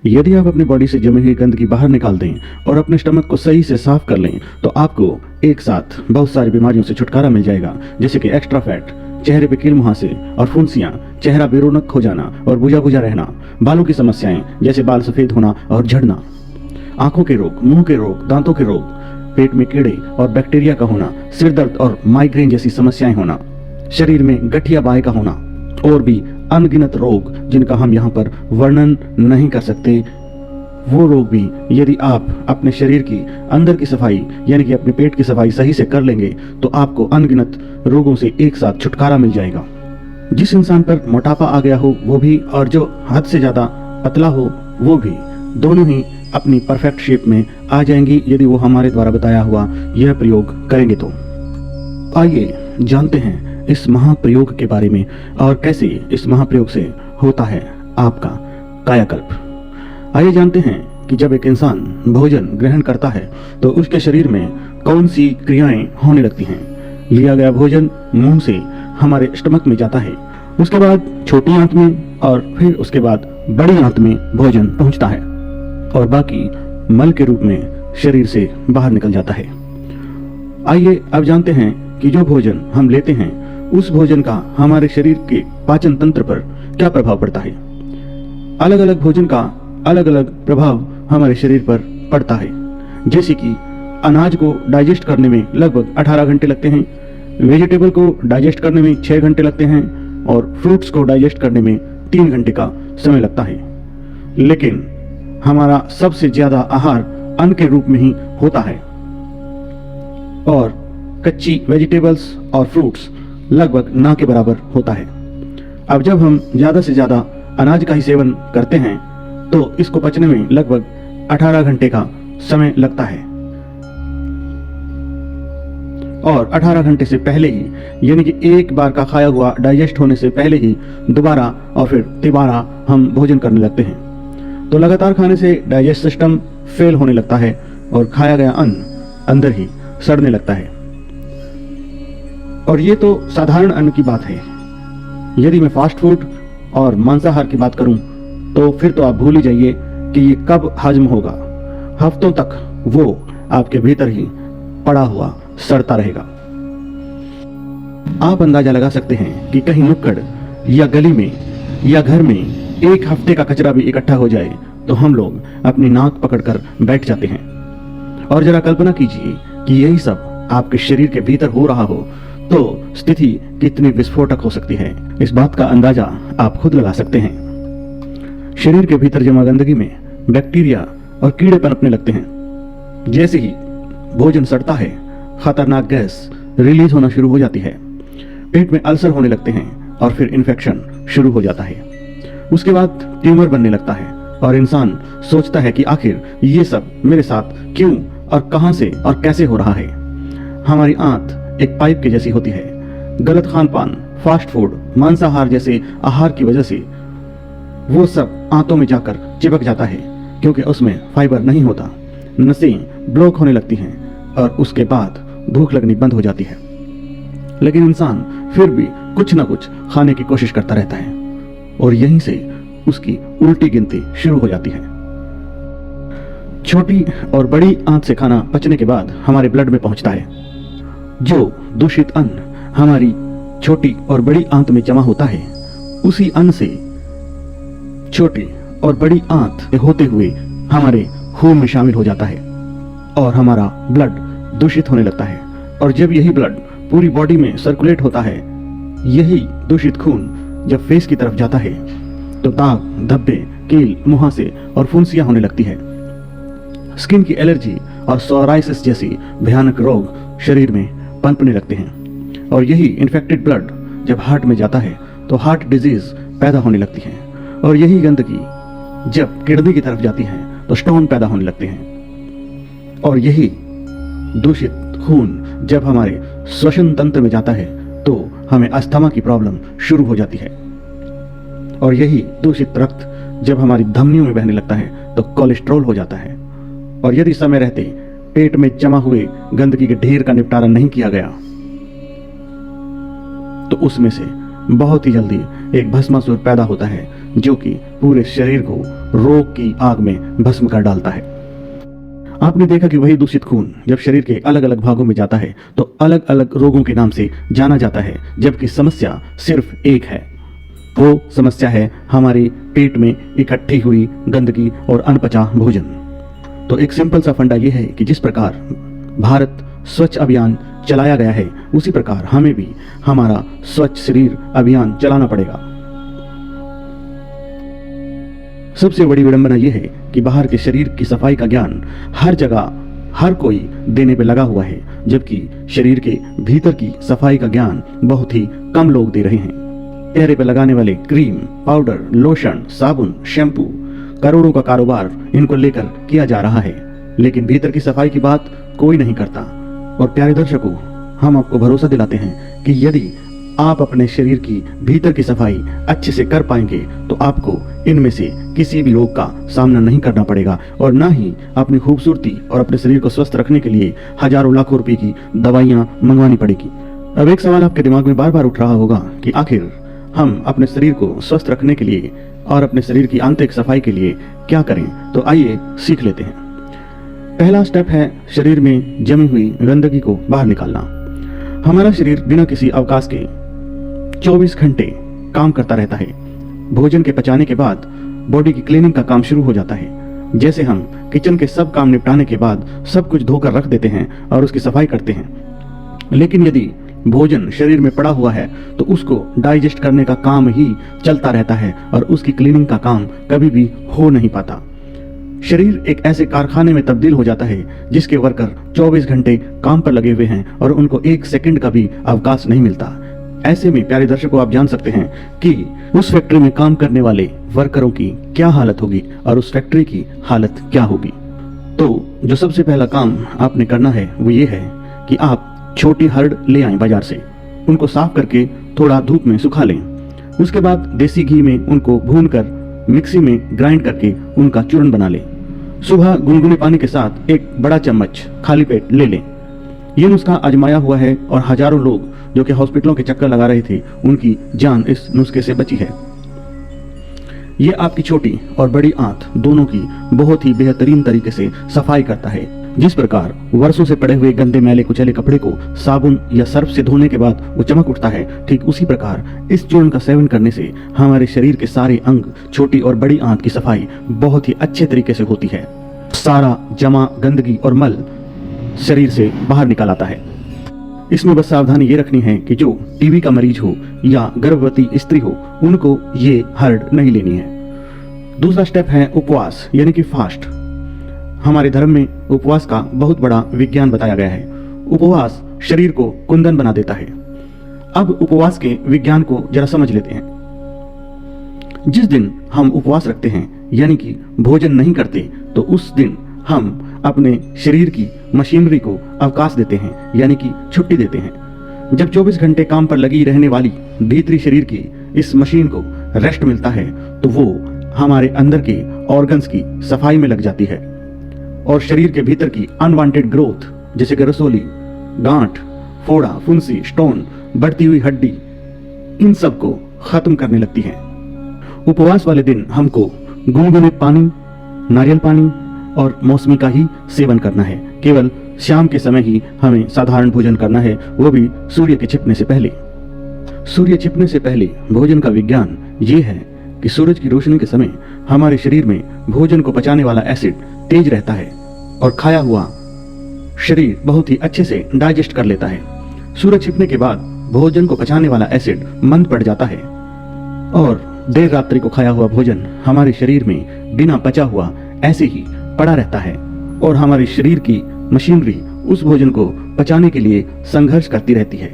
यदि आप अपनी बॉडी से जमी हुई गंदगी बाहर निकाल दें और अपने स्टमक को सही से साफ कर लें तो आपको एक साथ बहुत सारी बीमारियों से छुटकारा मिल जाएगा, जैसे कि एक्स्ट्रा फैट, चेहरे पे कील मुहासे और फुंसियां, चेहरा बेरोनक हो जाना और बुझा बुझा रहना, बालों की समस्याएं जैसे बाल सफेद होना और झड़ना, आंखों के रोग, मुंह के रोग, दांतों के रोग, पेट में कीड़े और बैक्टीरिया का होना, सिर दर्द और माइग्रेन जैसी समस्याएं होना, शरीर में गठिया बाय का होना और भी अनगिनत रोग जिनका हम यहाँ पर वर्णन नहीं कर सकते। वो रोग भी यदि आप अपने शरीर की अंदर की सफाई यानी कि अपने पेट की सफाई सही से कर लेंगे तो आपको अनगिनत रोगों से एक साथ छुटकारा मिल जाएगा। जिस इंसान पर मोटापा आ गया हो वो भी, और जो हद से ज्यादा पतला हो वो भी, दोनों ही अपनी परफेक्ट शेप में आ जाएंगी यदि वो हमारे द्वारा बताया हुआ यह प्रयोग करेंगे तो। आइए जानते हैं इस महाप्रयोग के बारे में और कैसे इस महाप्रयोग से होता है आपका कायाकल्प। आइए जानते हैं कि जब एक इंसान भोजन ग्रहण करता है तो उसके शरीर में कौन सी क्रियाएं होने लगती हैं। लिया गया भोजन मुंह से हमारे स्टमक में जाता है, उसके बाद छोटी आंत में और फिर उसके बाद बड़ी आंत में भोजन पहुंचता है और बाकी मल के रूप में शरीर से बाहर निकल जाता है। आइए अब जानते हैं कि जो भोजन हम लेते हैं उस भोजन का हमारे शरीर के पाचन तंत्र पर क्या प्रभाव पड़ता है। अलग अलग भोजन का अलग अलग प्रभाव हमारे शरीर पर पड़ता है। जैसे कि अनाज को डाइजेस्ट करने में लगभग 18 घंटे लगते हैं, वेजिटेबल को डाइजेस्ट करने में 6 घंटे लगते हैं और फ्रूट्स को डाइजेस्ट करने में 3 घंटे का समय लगता है। लेकिन हमारा सबसे ज्यादा आहार अन्न के रूप में ही होता है और कच्ची वेजिटेबल्स और फ्रूट्स लगभग ना के बराबर होता है। अब जब हम ज्यादा से ज्यादा अनाज का ही सेवन करते हैं तो इसको पचने में लगभग 18 घंटे का समय लगता है और 18 घंटे से पहले ही यानी कि एक बार का खाया हुआ डाइजेस्ट होने से पहले ही दोबारा और फिर तिबारा हम भोजन करने लगते हैं। तो लगातार खाने से डाइजेस्ट सिस्टम फेल होने लगता है और खाया गया अन्न अंदर ही सड़ने लगता है। और ये तो साधारण अन्न की बात है। यदि मैं फास्ट फूड और मांसाहार की बात करूं तो फिर तो आप भूल ही जाइए कि ये कब हजम होगा। हफ्तों तक वो आपके भीतर ही पड़ा हुआ सड़ता रहेगा। आप अंदाजा लगा सकते हैं कि कहीं नुक्कड़ या गली में या घर में एक हफ्ते का कचरा भी इकट्ठा हो जाए तो हम लोग अपनी नाक पकड़कर बैठ जाते हैं। और जरा कल्पना कीजिए कि यही सब आपके शरीर के भीतर हो रहा हो तो स्थिति कितनी विस्फोटक हो सकती है, इस बात का अंदाजा आप खुद लगा सकते हैं। शरीर के भीतर जमा गंदगी में बैक्टीरिया और कीड़े पनपने लगते हैं। जैसे ही भोजन सड़ता है खतरनाक गैस रिलीज होना शुरू हो जाती है, पेट में अल्सर होने लगते हैं और फिर इन्फेक्शन शुरू हो जाता है। उसके बाद ट्यूमर बनने लगता है और इंसान सोचता है कि आखिर ये सब मेरे साथ क्यों और कहां से और कैसे हो रहा है। हमारी आंत एक पाइप की जैसी होती है। गलत खान पान, फास्ट फूड, मांसाहार जैसे आहार की वजह से वो सब आंतों में जाकर चिपक जाता है क्योंकि उसमें फाइबर नहीं होता। नसें ब्लॉक होने लगती हैं और उसके बाद भूख लगनी बंद हो जाती है। लेकिन इंसान फिर भी कुछ ना कुछ खाने की कोशिश करता रहता है और यहीं से उसकी उल्टी गिनती शुरू हो जाती है। छोटी और बड़ी आंत से खाना पचने के बाद हमारे ब्लड में पहुंचता है। जो दूषित अन्न हमारी छोटी और बड़ी आंत में जमा होता है उसी अन्न से छोटी और बड़ी आंत होते हुए हमारे खून में शामिल हो जाता है और हमारा ब्लड दूषित होने लगता है। और जब यही ब्लड पूरी बॉडी में सर्कुलेट होता है, यही दूषित खून जब फेस की तरफ जाता है तो दाग, धब्बे, कील, मुहासे और फुंसियां होने लगती है। स्किन की एलर्जी और सोराइसिस जैसी भयानक रोग शरीर में पनपने लगते हैं। और यही इन्फेक्टेड ब्लड जब हार्ट में जाता है तो हार्ट डिजीज पैदा होने लगती है। और यही गंदगी जब किडनी की तरफ जाती है तो स्टोन पैदा होने लगते हैं। और यही दूषित खून जब हमारे श्वसन तंत्र में जाता है तो हमें अस्थमा की प्रॉब्लम शुरू हो जाती है। और यही दूषित रक्त जब हमारी धमनियों में बहने लगता है तो कोलेस्ट्रॉल हो जाता है। और यदि समय रहते पेट में जमा हुए गंदगी के ढेर का निपटारा नहीं किया गया तो उसमें से बहुत ही जल्दी एक भस्मासुर पैदा होता है जो कि पूरे शरीर को रोग की आग में भस्म कर डालता है। आपने देखा कि वही दूषित खून जब शरीर के अलग अलग भागों में जाता है तो अलग अलग रोगों के नाम से जाना जाता है, जबकि समस्या सिर्फ एक है। वो समस्या है हमारे पेट में इकट्ठी हुई गंदगी और अनपचा भोजन। तो एक सिंपल सा फंडा ये है कि जिस प्रकार भारत स्वच्छ अभियान चलाया गया है, उसी प्रकार हमें भी हमारा स्वच्छ शरीर अभियान चलाना पड़ेगा। सबसे बड़ी विडंबना यह है कि बाहर के शरीर की सफाई का ज्ञान हर जगह हर कोई देने पे लगा हुआ है, जबकि शरीर के भीतर की सफाई का ज्ञान बहुत ही कम लोग दे रहे हैं। चेहरे पे लगाने वाले क्रीम, पाउडर, लोशन, साबुन, शैम्पू, करोड़ों का कारोबार इनको लेकर किया जा रहा है, लेकिन भीतर की सफाई की बात कोई नहीं करता। और प्यारे दर्शकों, हम आपको भरोसा दिलाते हैं कि यदि आप अपने शरीर की भीतर की सफाई अच्छे से कर पाएंगे तो आपको इनमें से किसी भी रोग का सामना नहीं करना पड़ेगा और ना ही अपनी खूबसूरती और अपने शरीर को स्वस्थ रखने के लिए हजारों लाखों रुपए की दवाइयां मंगवानी पड़ेगी। अब एक सवाल आपके दिमाग में बार बार उठ रहा होगा कि आखिर हम अपने शरीर को स्वस्थ रखने के लिए और अपने शरीर की आंतरिक सफाई के लिए क्या करें। तो आइए सीख लेते हैं। पहला स्टेप है शरीर में जमी हुई गंदगी को बाहर निकालना। हमारा शरीर बिना किसी अवकाश के 24 घंटे काम करता रहता है। भोजन के पचाने के बाद बॉडी की क्लीनिंग का काम शुरू हो जाता है। जैसे हम किचन के सब काम निपटाने के बाद सब कुछ धोकर रख देते हैं और उसकी सफाई करते हैं, लेकिन यदि भोजन शरीर में पड़ा हुआ है तो उसको डाइजेस्ट करने का काम ही चलता रहता है और उसकी क्लीनिंग का काम कभी भी हो नहीं पाता। शरीर एक ऐसे कारखाने में तब्दील हो जाता है जिसके वर्कर 24 घंटे काम पर लगे हुए हैं और उनको एक सेकंड का भी अवकाश नहीं मिलता। ऐसे में प्यारे दर्शकों, आप जान सकते हैं कि उस फैक्ट्री में काम करने वाले वर्करों की क्या हालत होगी और उस फैक्ट्री की हालत क्या होगी। तो जो सबसे पहला काम आपने करना है वो ये है कि आप छोटी हर्ड ले आएं बाजार से, उनको साफ करके थोड़ा धूप में सुखा लें। उसके बाद देसी घी में उनको भूनकर मिक्सी में ग्राइंड करके उनका चूर्ण बना लें। सुबह गुनगुने पानी के साथ एक बड़ा चम्मच खाली पेट ले लें। ये नुस्खा आजमाया हुआ है और हजारों लोग जो कि हॉस्पिटलों के चक्कर लगा रहे थे, उनकी जान इस नुस्खे से बची है। ये आपकी छोटी और बड़ी आंत दोनों की बहुत ही बेहतरीन तरीके से सफाई करता है। जिस प्रकार वर्षों से पड़े हुए गंदे मैले कुचले कपड़े को साबुन या सर्फ से धोने के बाद वो चमक उठता है, ठीक उसी प्रकार इस चूर्ण का सेवन करने से हमारे शरीर के सारे अंग, छोटी और बड़ी आंत की सफाई बहुत ही अच्छे तरीके से होती है। सारा जमा गंदगी और मल शरीर से बाहर निकल आता है। इसमें बस सावधानी ये रखनी है कि जो टीबी का मरीज हो या गर्भवती स्त्री हो, उनको ये हर्ड नहीं लेनी है। दूसरा स्टेप है उपवास यानी कि फास्ट। हमारे धर्म में उपवास का बहुत बड़ा विज्ञान बताया गया है। उपवास शरीर को कुंदन बना देता है। अब उपवास के विज्ञान को जरा समझ लेते हैं। जिस दिन हम उपवास रखते हैं यानी कि भोजन नहीं करते, तो उस दिन हम अपने शरीर की मशीनरी को अवकाश देते हैं यानी कि छुट्टी देते हैं। जब 24 घंटे काम पर लगी रहने वाली भीतरी शरीर की इस मशीन को रेस्ट मिलता है तो वो हमारे अंदर के ऑर्गन्स की सफाई में लग जाती है और शरीर के भीतर की अनवांटेड ग्रोथ जैसे कि रसोली, गांठ, फोड़ा, फुंसी, स्टोन, बढ़ती हुई हड्डी, इन सब को खत्म करने लगती है। उपवास वाले दिन हमको गुनगुने पानी, नारियल पानी और मौसमी का ही सेवन करना है। केवल शाम के समय ही हमें साधारण भोजन करना है, वो भी सूर्य के छिपने से पहले। सूर्य छिपने से पहले भोजन का विज्ञान ये है कि सूरज की रोशनी के समय हमारे शरीर में भोजन को पचाने वाला एसिड तेज रहता है और खाया हुआ शरीर बहुत ही अच्छे से डाइजेस्ट कर लेता है। सूरज छिपने के बाद भोजन को पचाने वाला एसिड मंद पड़ जाता है और देर रात्रि को खाया हुआ भोजन हमारे शरीर में बिना पचा हुआ ऐसे ही पड़ा रहता है और हमारे शरीर की मशीनरी उस भोजन को पचाने के लिए संघर्ष करती रहती है।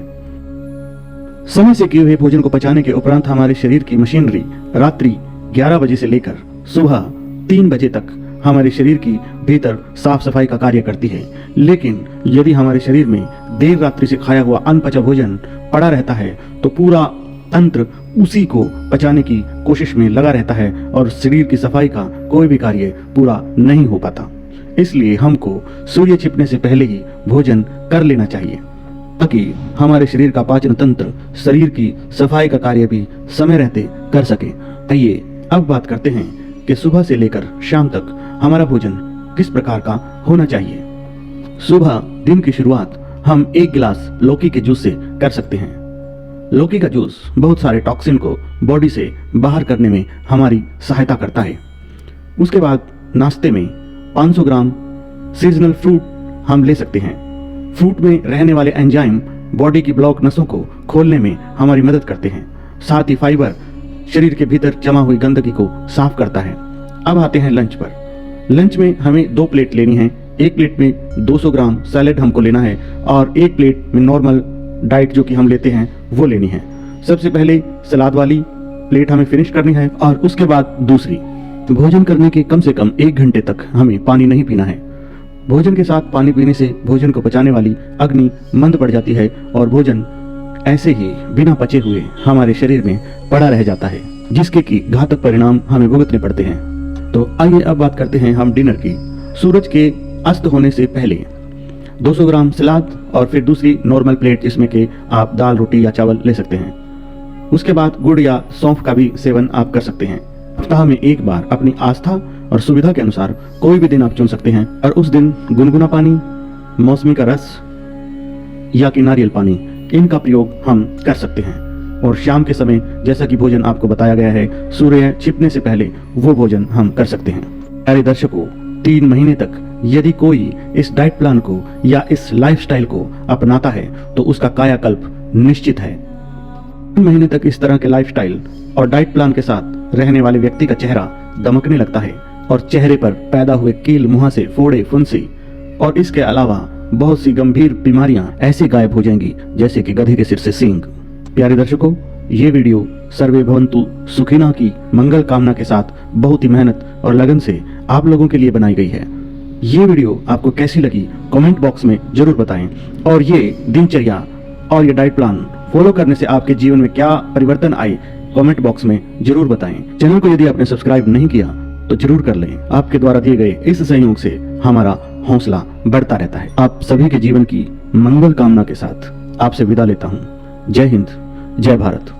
समय से किए हुए भोजन को पचाने के उपरांत हमारे शरीर की मशीनरी रात्रि 11 बजे से लेकर सुबह 3 बजे तक हमारे शरीर की भीतर साफ सफाई का कार्य करती है। लेकिन यदि हमारे शरीर में देर रात्रि से खाया हुआ अनपचा भोजन पड़ा रहता है तो पूरा तंत्र उसी को पचाने की कोशिश में लगा रहता है और शरीर की सफाई का कोई भी कार्य पूरा नहीं हो पाता। इसलिए हमको सूर्य छिपने से पहले ही भोजन कर लेना चाहिए ताकि हमारे शरीर का पाचन तंत्र शरीर की सफाई का कार्य भी समय रहते कर सके। आइए अब बात करते हैं कि सुबह से लेकर शाम तक हमारा भोजन किस प्रकार का होना चाहिए। सुबह दिन की शुरुआत हम 1 गिलास लौकी के जूस से कर सकते हैं। लौकी का जूस बहुत सारे टॉक्सिन को बॉडी से बाहर करने में हमारी सहायता करता है। उसके बाद नाश्ते में 500 ग्राम सीजनल फ्रूट हम ले सकते हैं। फ्रूट में रहने वाले एंजाइम बॉडी की ब्लॉक नसों को खोलने में हमारी मदद करते हैं। साथ ही फाइबर शरीर के भीतर जमा हुई गंदगी को साफ करता है। अब आते हैं लंच पर। लंच में हमें 2 प्लेट लेनी है। एक प्लेट में 200 ग्राम सैलेड हमको लेना है और एक प्लेट में नॉर्मल डाइट जो कि हम लेते हैं वो लेनी है। सबसे पहले सलाद वाली प्लेट हमें फिनिश करनी है और उसके बाद दूसरी। भोजन करने के कम से कम 1 घंटे तक हमें पानी नहीं पीना है। भोजन के साथ पानी पीने से भोजन को पचाने वाली अग्नि मंद पड़ जाती है और भोजन ऐसे ही बिना पचे हुए हमारे शरीर में पड़ा रह जाता है, जिसके की घातक परिणाम हमें भुगतने पड़ते हैं। तो आइए अब बात करते हैं हम डिनर की। सूरज के अस्त होने से पहले 200 ग्राम सलाद और फिर दूसरी नॉर्मल प्लेट जिसमें कि आप दाल, रोटी या चावल ले सकते हैं। उसके बाद गुड़ या सौंफ का भी सेवन आप कर सकते हैं। सप्ताह में 1 बार अपनी आस्था और सुविधा के अनुसार कोई भी दिन आप चुन सकते हैं और उस दिन गुनगुना पानी, मौसमी का रस या कि नारियल पानी, इनका प्रयोग हम कर सकते हैं। और शाम के समय जैसा कि भोजन आपको बताया गया है, सूर्य छिपने से पहले वो भोजन हम कर सकते हैं। प्यारे दर्शकों, 3 महीने तक यदि कोई इस डाइट प्लान को या इस लाइफस्टाइल को अपनाता है तो उसका कायाकल्प निश्चित है। 3 महीने तक इस तरह के लाइफस्टाइल और डाइट प्लान के साथ रहने वाले व्यक्ति का चेहरा दमकने लगता है और चेहरे पर पैदा हुए कील, मुहासे, फोड़े, फुंसी और इसके अलावा बहुत सी गंभीर बीमारियां ऐसे गायब हो जाएंगी जैसे कि गधे के सिर से सींग। प्यारे दर्शकों, ये वीडियो सर्वे भवन्तु सुखिना की मंगल कामना के साथ बहुत ही मेहनत और लगन से आप लोगों के लिए बनाई गई है। ये वीडियो आपको कैसी लगी कमेंट बॉक्स में जरूर बताएं और ये दिनचर्या और ये डाइट प्लान फॉलो करने से आपके जीवन में क्या परिवर्तन आए कमेंट बॉक्स में जरूर बताएं। चैनल को यदि आपने सब्सक्राइब नहीं किया तो जरूर कर लें। आपके द्वारा दिए गए इस सहयोग से हमारा हौसला बढ़ता रहता है। आप सभी के जीवन की मंगल कामना के साथ आपसे विदा लेता हूँ। जय हिंद, जय भारत।